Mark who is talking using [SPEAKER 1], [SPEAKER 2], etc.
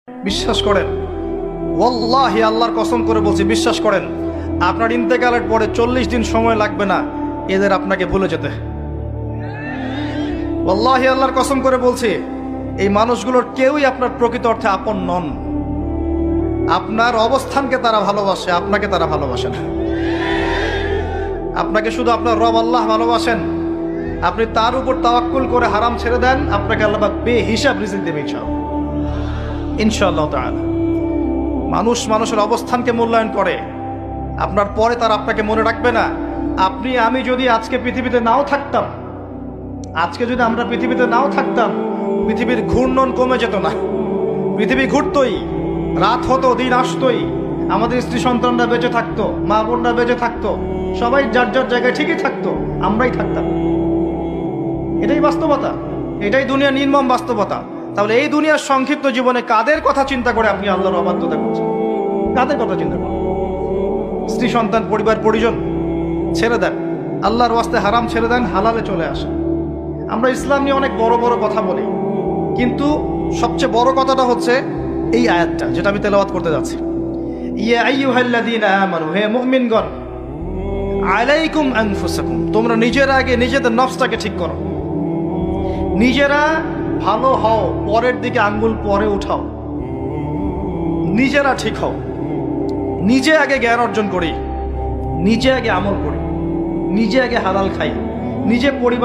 [SPEAKER 1] বিশ্বাস করেন, ওয়াল্লাহি আল্লাহর কসম করে বলছি, বিশ্বাস করেন, আপনার ইন্তেকালের পরে 40 দিন সময় লাগবে না এদের আপনাকে ভুলে যেতে। ওয়াল্লাহি আল্লাহর কসম করে বলছি, এই মানুষগুলোর কেউই আপনার প্রকৃত অর্থে আপন নন। আপনার অবস্থানকে তারা ভালোবাসে, আপনাকে তারা ভালোবাসে না। আপনাকে শুধু আপনার রব আল্লাহ ভালোবাসেন। আপনি তার উপর তাওয়াক্কুল করে হারাম ছেড়ে দেন, আপনাকে আল্লাহ পাক বেহিসাব রিজিক দেবে ইনশাআল্লাহ তাআলা। মানুষ মানুষের অবস্থানকে মূল্যায়ন করে, আপনার পরে তার আপনাকে মনে রাখবে না। আপনি আমি যদি আজকে পৃথিবীতে নাও থাকতাম, আজকে যদি আমরা পৃথিবীতে নাও থাকতাম, পৃথিবীর ঘূর্ণন কমে যেত না। পৃথিবী ঘুরতই, রাত হতো, দিন আসতোই, আমাদের স্ত্রী সন্তানরা বেঁচে থাকতো, মা বোনরা বেঁচে থাকতো, সবাই যার যার জায়গায় ঠিকই থাকতো, আমরাই থাকতাম। এটাই বাস্তবতা, এটাই দুনিয়ার নির্মম বাস্তবতা। তাহলে এই দুনিয়ার সংক্ষিপ্ত জীবনে কাদের কথা চিন্তা করে আপনি আল্লাহর অবাধ্যতা করছেন? কাদের কথা চিন্তা করেন? স্ত্রী সন্তান পরিবার পরিজন ছেড়ে দেন, আল্লাহর ওয়াস্তে হারাম ছেড়ে দেন, হালালে চলে আসেন। আমরা ইসলাম নিয়ে অনেক বড় বড় কথা বলি, কিন্তু সবচেয়ে বড় কথাটা হচ্ছে এই আয়াতটা, যেটা আমি তেলাওয়াত করতে যাচ্ছি। ইয়া আইয়ুহাল্লাযীনা আমানু, হে মুমিনগণ, আলাইকুম আনফুসাকুম, তোমরা নিজেরা আগে নিজেদের নফসটাকে ঠিক করো। নিজেরা ভালো হও, পরের দিকে আঙ্গুল পরে উঠাও। নিজেরা ঠিক হও, নিজে আগে জ্ঞান অর্জন করি, নিজে আগে আমল করি, নিজে আগে হালাল খাই, নিজে পরিবার